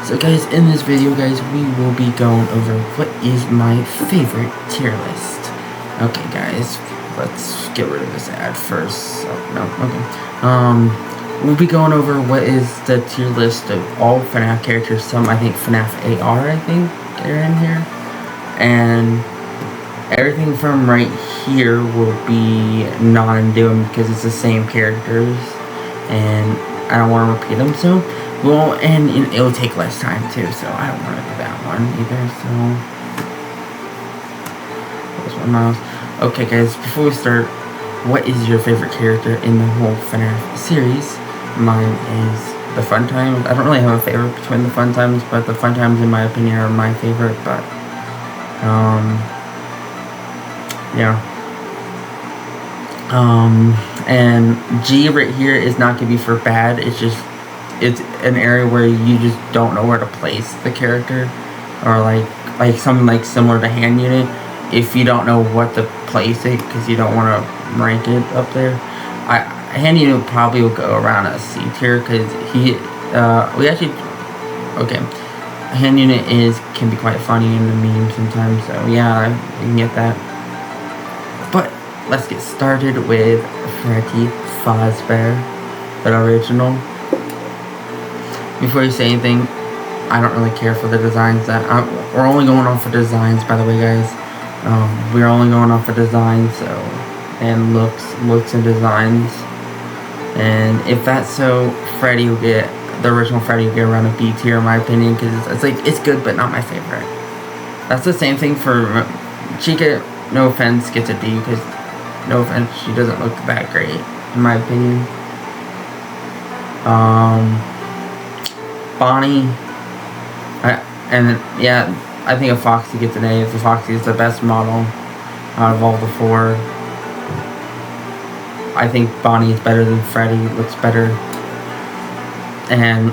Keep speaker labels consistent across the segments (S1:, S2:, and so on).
S1: So guys, in this video guys, we will be going over what is my favorite tier list. Okay guys, let's get rid of this ad first. Oh, no, okay. We'll be going over what is the tier list of all FNAF characters. Some, I think FNAF AR, I think, they're in here. And everything from right here will be non-doom because it's the same characters. And I don't want to repeat them, so... Well, and it'll take less time too, so I don't want to do that one either, so... Where's my mouse? Okay guys, before we start, what is your favorite character in the whole FNAF series? Mine is the Fun Times. I don't really have a favorite between the Fun Times, but the Fun Times in my opinion are my favorite, but... yeah. And G right here is not going to be for bad, it's an area where you just don't know where to place the character, or like something like similar to Hand Unit. If you don't know what to place it because you don't want to rank it up there, Hand Unit probably will go around a C tier because Hand Unit can be quite funny in the memes sometimes, so yeah, you can get that. But let's get started with Freddy Fazbear, the original. Before you say anything, I don't really care for the designs. We're only going off of designs, by the way, guys. We're only going off of designs, so, and looks and designs. And if that's so, Freddy will get, the original Freddy will get around a B tier in my opinion, because it's good, but not my favorite. That's the same thing for Chica. No offense, gets a D because, no offense, she doesn't look that great in my opinion. Bonnie, I think a Foxy gets an A. If the Foxy is the best model out of all the four. I think Bonnie is better than Freddy, looks better. And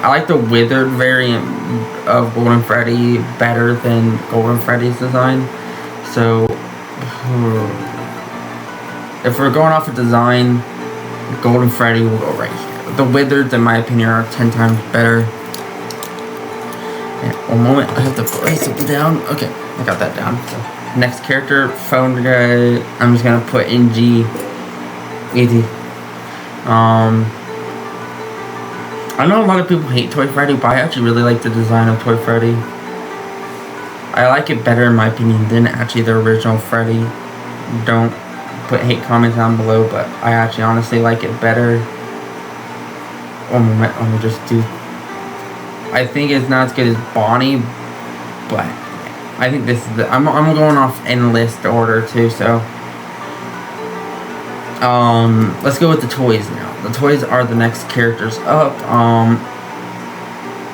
S1: I like the withered variant of Golden Freddy better than Golden Freddy's design. So, if we're going off of design, Golden Freddy will go right here. The wizards, in my opinion, are 10 times better. Yeah, one moment, I have to write something down. Okay, I got that down. So, next character, phone guy. I'm just gonna put in G. Easy. I know a lot of people hate Toy Freddy, but I actually really like the design of Toy Freddy. I like it better, in my opinion, than actually the original Freddy. Don't put hate comments down below, but I actually honestly like it better. One moment, let me just do... I think it's not as good as Bonnie, but I think this is the... I'm going off in list order too, so... let's go with the toys now. The toys are the next characters up.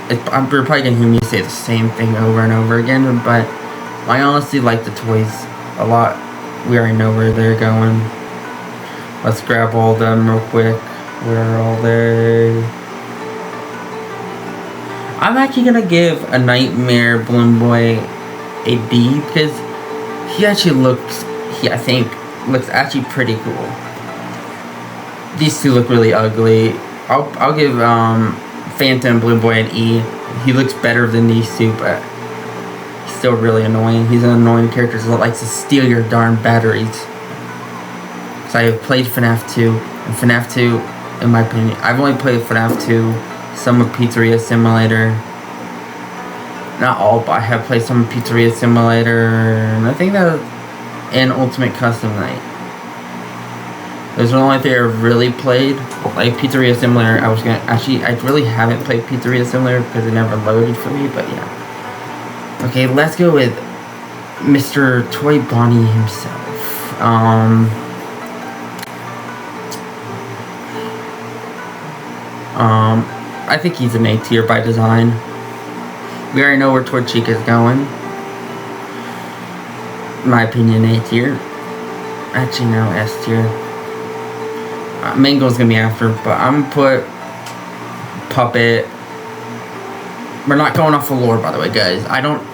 S1: You're probably gonna hear me say the same thing over and over again, but I honestly like the toys a lot. We already know where they're going. Let's grab all of them real quick. Where are all they? I'm actually gonna give a Nightmare Balloon Boy a B because he actually looks, I think, looks actually pretty cool. These two look really ugly. I'll give Phantom Balloon Boy an E. He looks better than these two, but he's still really annoying. He's an annoying character that likes to steal your darn batteries. So I have played FNAF 2, and FNAF 2, in my opinion, I've only played FNAF 2, some of Pizzeria Simulator. Not all, but I have played some of Pizzeria Simulator, and I think that, and Ultimate Custom Night. Those are the only thing I've really played. Like Pizzeria Simulator, I really haven't played Pizzeria Simulator because it never loaded for me, but yeah. Okay, let's go with Mr. Toy Bonnie himself. I think he's an A tier by design. We already know where Toy Chica is going. In my opinion, A tier. Actually, no, S tier. Mango's gonna be after, but I'm gonna put Puppet. We're not going off of lore, by the way, guys.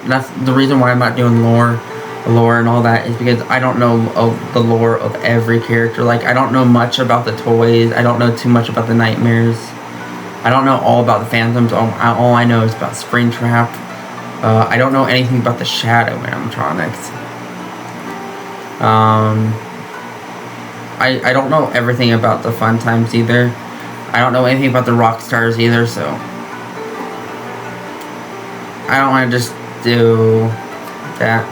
S1: That's the reason why I'm not doing lore and all that, is because I don't know of the lore of every character. Like, I don't know much about the toys. I don't know too much about the nightmares. I don't know all about the Phantoms. All I know is about Springtrap. I don't know anything about the Shadow Animatronics. I don't know everything about the Fun Times either. I don't know anything about the Rock Stars either, so I don't want to just do that.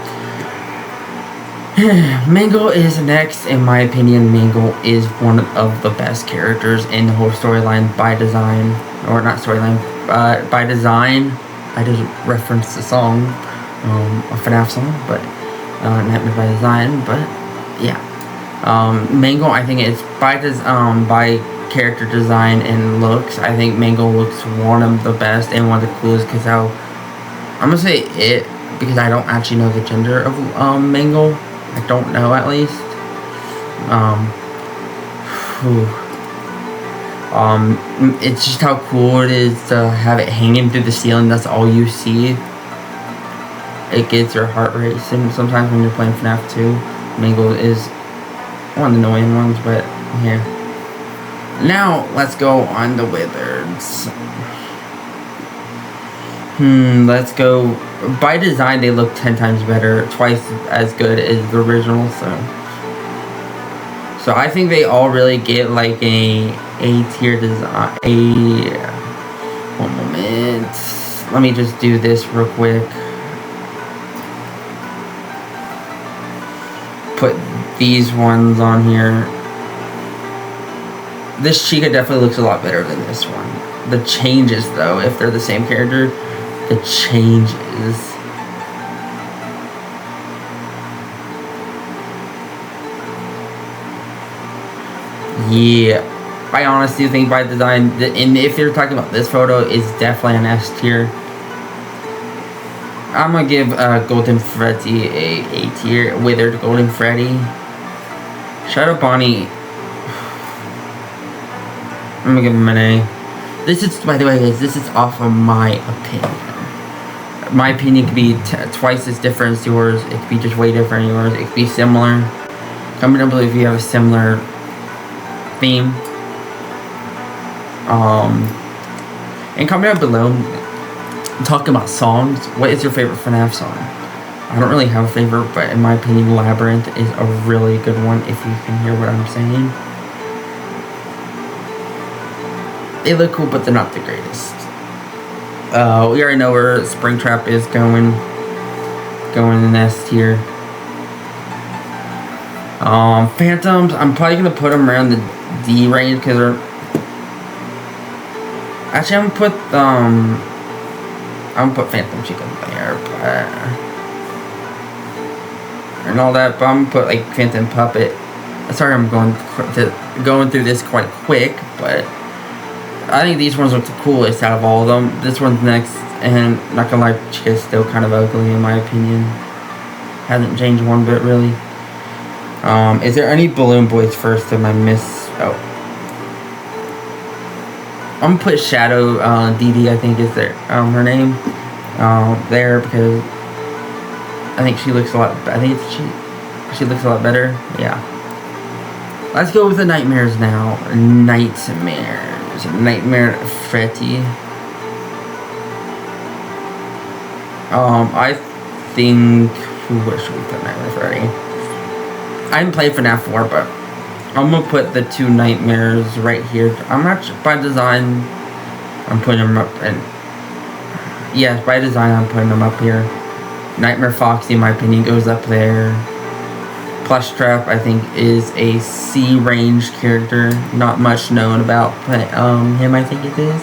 S1: Mangle is next. In my opinion, Mangle is one of the best characters in the whole storyline by design. Or not storyline, but by design. I just referenced the song, a FNAF song, but Nightmare by Design, but yeah. Mangle, I think it's by character design and looks. I think Mangle looks one of the best and one of the coolest, because how, I'm gonna say it, because I don't actually know the gender of Mangle. I don't know, at least. It's just how cool it is to have it hanging through the ceiling. That's all you see. It gets your heart racing sometimes when you're playing FNAF 2. Mangle is one of the annoying ones, but yeah. Now let's go on the Wizards. Let's go. By design, they look 10 times better, twice as good as the original. So I think they all really get like a tier design. One moment. Let me just do this real quick. Put these ones on here. This Chica definitely looks a lot better than this one. The changes, though, if they're the same character, the changes. Yeah, I honestly think by design, and if you're talking about this photo, it's definitely an S tier. I'm gonna give Golden Freddy a tier. Withered Golden Freddy. Shadow Bonnie, I'm gonna give him an A. This is, by the way, guys, this is off of my opinion. My opinion could be twice as different as yours. It could be just way different than yours. It could be similar. Comment down below if you have a similar theme. And comment down below, talking about songs, what is your favorite FNAF song? I don't really have a favorite, but in my opinion, Labyrinth is a really good one, if you can hear what I'm saying. They look cool, but they're not the greatest. We already know where Springtrap is going in S tier. Phantoms, I'm probably gonna put them around the D range, because they're, actually I'm gonna put Phantom Chicken there, but, and all that, but I'm gonna put like Phantom Puppet. Sorry, I'm going through this quite quick, but I think these ones look the coolest out of all of them. This one's next, and not gonna lie, Chica's still kind of ugly in my opinion. Hasn't changed one bit really. Is there any Balloon Boys first? Am I miss? Oh, I'm gonna put Shadow DD. I think is there her name there, because I think she looks a lot. I think she looks a lot better. Yeah. Let's go with the Nightmares now. Nightmare Freddy. I think, where should we put Nightmare Freddy? I haven't played FNAF 4, but I'm gonna put the two Nightmares right here. I'm not sure, by design, I'm putting them up, and yeah, by design, I'm putting them up here. Nightmare Foxy, in my opinion, goes up there. Plush Trap, I think, is a C range character. Not much known about him, I think it is.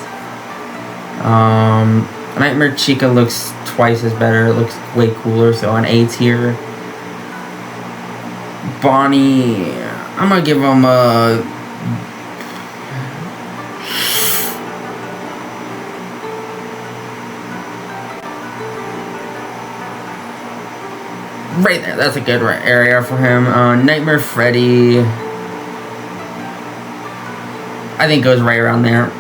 S1: Nightmare Chica looks twice as better. It looks way cooler, so an A tier. Bonnie, I'm gonna give him a right there. That's a good area for him. Nightmare Freddy, I think, goes right around there.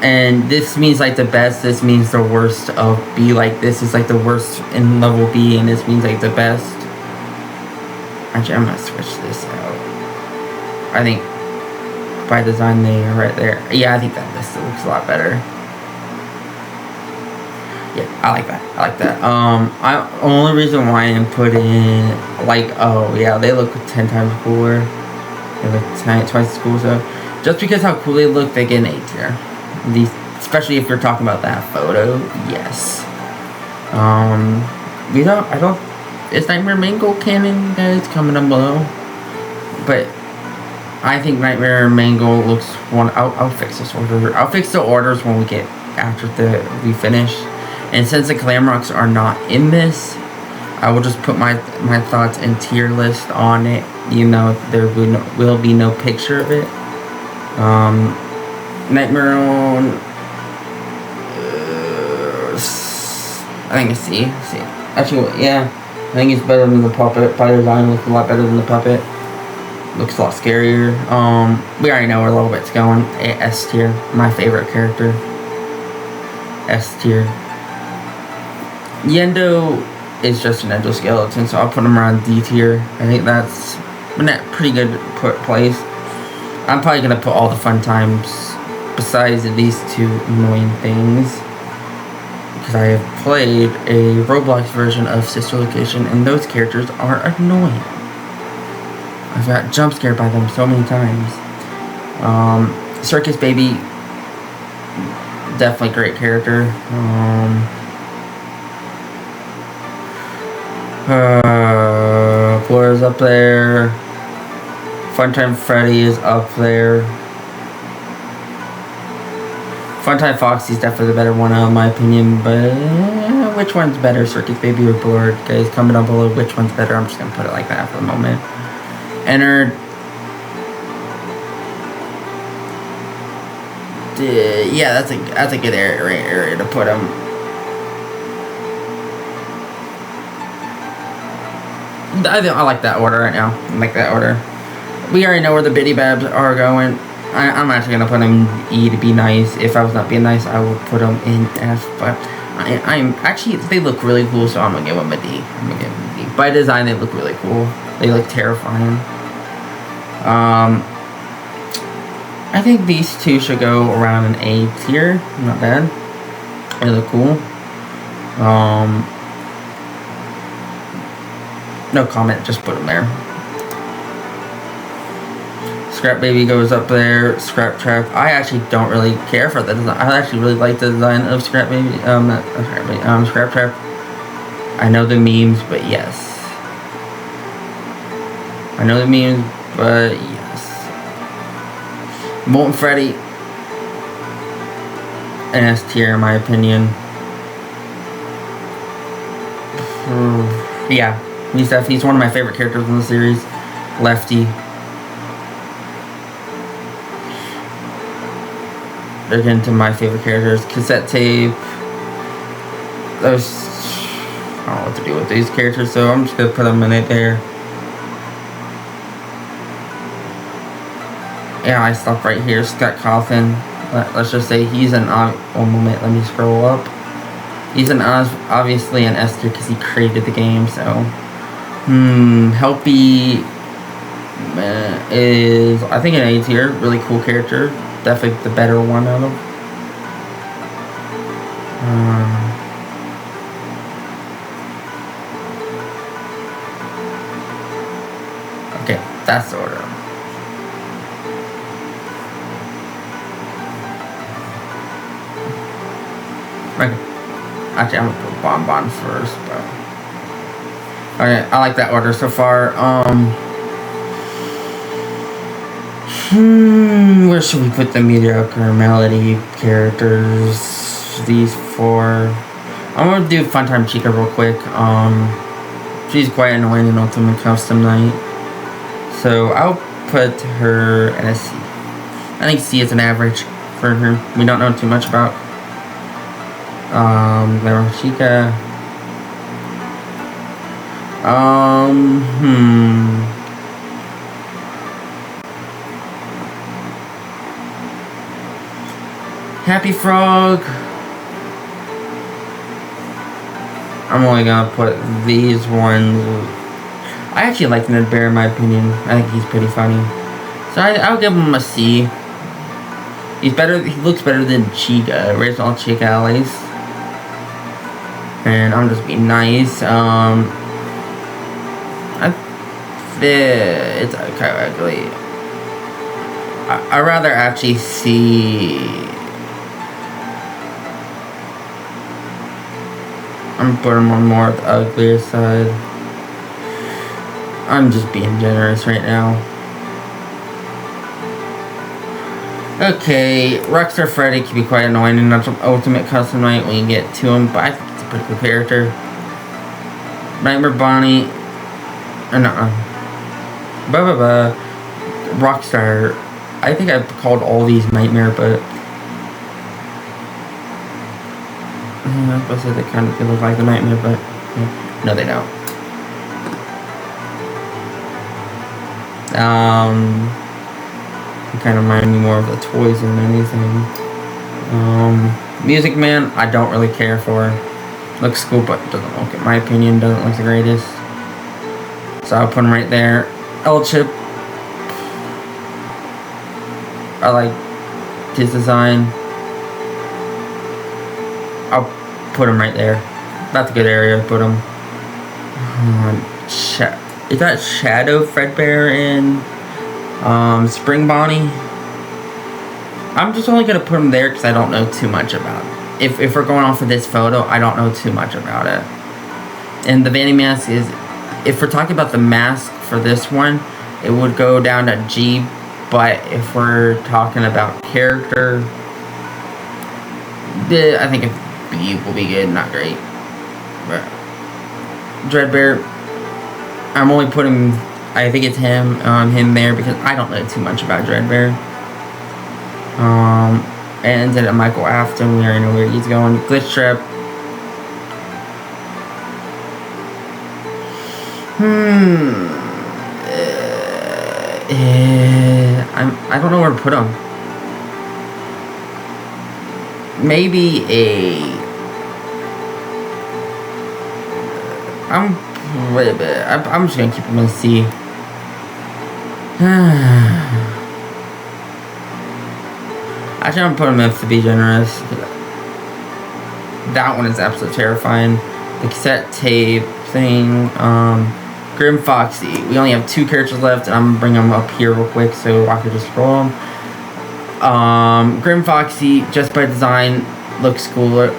S1: And this means like the best. This means the worst of B. Like this is like the worst in level B, and this means like the best. Actually, I'm gonna switch this out. I think by design there, right there. Yeah, I think that this looks a lot better. Yeah, I like that. I like that. Only reason why I didn't put in, like, oh yeah, they look 10 times cooler. They look twice as cool. So just because how cool they look, they get an A tier. These, especially if you're talking about that photo, yes. I don't. Is Nightmare Mangle canon, guys? Comment down below. But I think Nightmare Mangle looks one. I'll fix this order. I'll fix the orders when we get after we finish. And since the Glamrocks are not in this, I will just put my thoughts and tier list on it. You know, there will be no picture of it. Nightmare on. I think it's C. Actually, yeah. I think it's better than the puppet. By design, looks a lot better than the puppet. Looks a lot scarier. We already know where a little bit's going. S tier. My favorite character. S tier. Yendo is just an endoskeleton, so I'll put him around D tier. I think that's in a pretty good place. I'm probably gonna put all the fun times besides these two annoying things, because I have played a Roblox version of Sister Location, and those characters are annoying. I've got jump scared by them so many times. Circus Baby, definitely great character. Flora's up there. Funtime Freddy is up there. Funtime Foxy's definitely the better one in my opinion, but which one's better, Circus Baby or Blurred? Guys, comment down below which one's better. I'm just gonna put it like that for the moment. Ennard. Yeah, that's a good area to put him. I like that order right now. I like that order. We already know where the Biddy Babs are going. I'm actually gonna put them in E to be nice. If I was not being nice, I would put them in F. But I'm actually, they look really cool, so I'm gonna give them a D. I'm gonna give them a D. By design, they look really cool. They look terrifying. I think these two should go around an A tier. Not bad. They look cool. No comment, just put them there. Scrap Baby goes up there. Scrap Trap. I actually don't really care for the design. I actually really like the design of Scrap Baby. Not Scrap Baby. Scrap Trap. I know the memes, but yes. I know the memes, but yes. Molten Freddy. An S tier, in my opinion. Yeah. He's one of my favorite characters in the series. Lefty. They're getting to my favorite characters. Cassette Tape. Those, I don't know what to do with these characters, so I'm just gonna put them in it there. Yeah, I stopped right here. Scott Coffin. Let's just say he's an one moment. Let me scroll up. He's obviously an S tier because he created the game. So, Helpy is, I think, an A tier. Really cool character. Definitely the better one out of. Okay, that's the order. Okay. Actually, I'm gonna put Bonbon first, but okay, I like that order so far. Where should we put the mediocre melody characters? These four. I'm gonna do Funtime Chica real quick. She's quite annoying in Ultimate Custom Night, so I'll put her in a C. I think C is an average for her. We don't know too much about Chica. Happy Frog. I'm only gonna put these ones. I actually like Ned Bear in my opinion. I think he's pretty funny. So I'll give him a C. He's better. He looks better than Chica, original Chica at least. And I'm just being nice. It's kind of ugly. I'd rather actually see. I'm putting him on more of the uglier side. I'm just being generous right now. Okay, Rockstar Freddy can be quite annoying in Ultimate Custom Night when you get to him, but I think it's a pretty cool character. Nightmare Bonnie. Rockstar. I think I've called all these Nightmare, but I was supposed to say they kind of look like the Nightmare, but no, they don't. They kind of remind me more of the toys than anything. Music Man, I don't really care for. Looks cool, but doesn't look, in my opinion, doesn't look the greatest. So I'll put him right there. L-Chip. I like his design. I'll put him right there. That's a good area to put him. Is that Shadow Fredbear in Spring Bonnie? I'm just only gonna put him there because I don't know too much about it. If we're going off of this photo, I don't know too much about it. And the Vanity Mask is, if we're talking about the mask for this one, it would go down to G. But if we're talking about character, I think if B will be good, not great. But Dreadbear, I'm only putting, I think it's him there because I don't know too much about Dreadbear. And then Michael Afton, we already know where he's going. Glitch Trap. I don't know where to put him. Maybe I'm just gonna keep him in C. Actually, I'm gonna put him F to be generous. That one is absolutely terrifying. The cassette tape thing. Grim Foxy. We only have 2 characters left, and I'm gonna bring them up here real quick so I can just scroll them. Grim Foxy, just by design, looks cooler.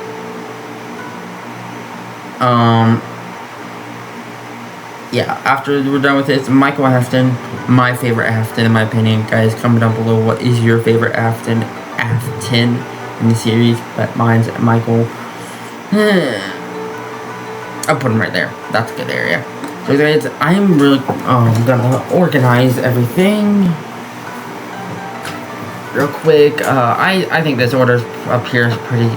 S1: Yeah, after we're done with this, Michael Afton, my favorite Afton in my opinion. Guys, comment down below what is your favorite Afton in the series, but mine's Michael. I'll put him right there. That's a good area. So guys, I'm really gonna organize everything real quick. I think this order up here is pretty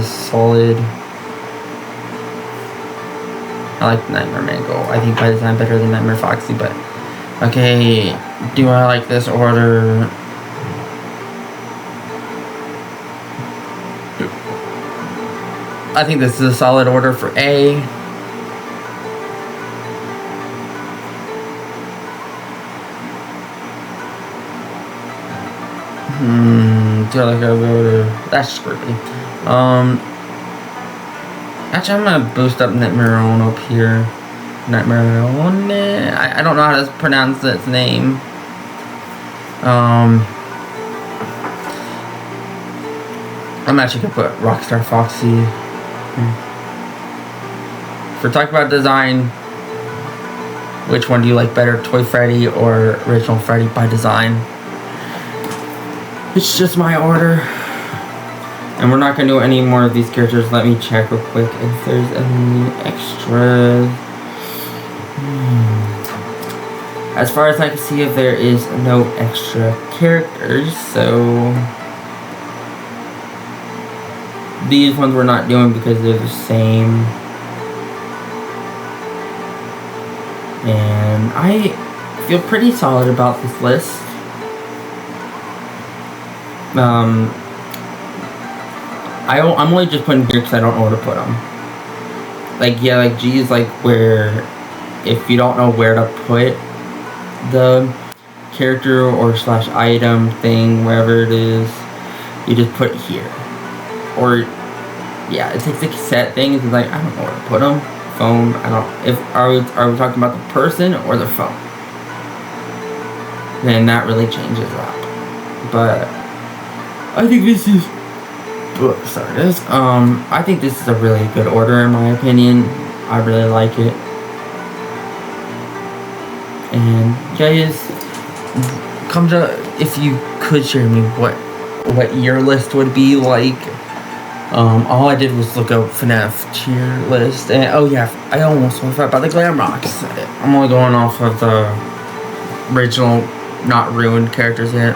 S1: solid. I like Nightmare Mango. I think by design better than Nightmare Foxy, but okay, do I like this order? I think this is a solid order for A. Do I like that order? That's screwy. Actually, I'm gonna boost up Nightmare On up here. Nightmare On. I don't know how to pronounce its name. I'm actually gonna put Rockstar Foxy. If we're talking about design, which one do you like better, Toy Freddy or Original Freddy by design? It's just my order. And we're not going to do any more of these characters. Let me check real quick if there's any extras. As far as I can see, if there is no extra characters, so these ones we're not doing because they're the same. And I feel pretty solid about this list. I'm only just putting here because I don't know where to put them. Like, yeah, like G is like where, if you don't know where to put the character or slash item thing, wherever it is, you just put it here. Or yeah, it takes the cassette thing. It's like, I don't know where to put them. Phone. I don't. If are we talking about the person or the phone? Then that really changes up. But I think this is. Sorry, this. I think this is a really good order in my opinion. I really like it. And guys, come to, if you could share me what your list would be like. All I did was look up FNAF tier list, and oh yeah, I almost forgot about the Glam Rocks. I'm only going off of the original, not ruined characters yet.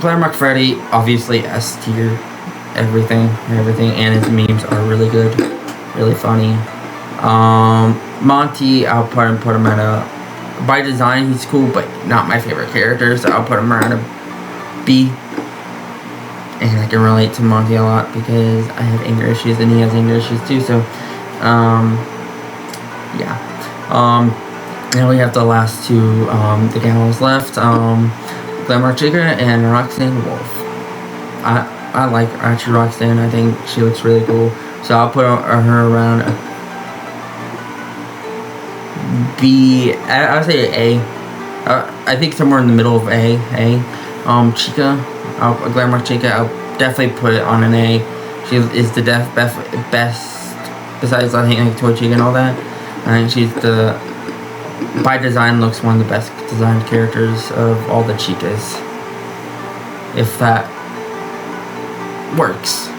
S1: Glam Rock Freddy, obviously S tier, everything, and his memes are really good, really funny. Monty, I'll put him at a, by design he's cool, but not my favorite character, so I'll put him around a B. And I can relate to Monty a lot because I have anger issues and he has anger issues too, so yeah. Now we have the last two the gals left, Glamour Chica and Roxanne Wolf. I like actually Roxanne. I think she looks really cool, so I'll put her around a B. I would say A. I think somewhere in the middle of A. Chica, Glamour Chica, I'll definitely put it on an A. She is the best, besides I think like Toy Chica and all that. I think she's the, by design, looks one of the best designed characters of all the Chicas. If that works.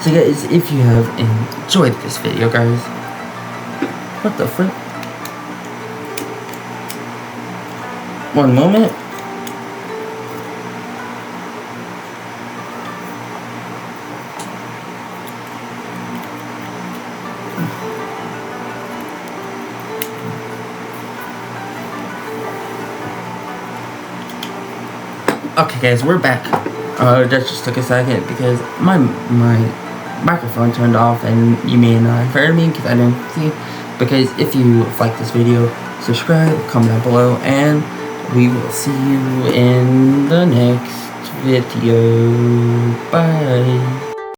S1: So guys, if you have enjoyed this video, guys, what the frick? One moment. Okay guys, we're back. That just took a second because my microphone turned off and you may not have heard me because I didn't see. Because if you like this video, subscribe, comment down below, and we will see you in the next video. Bye.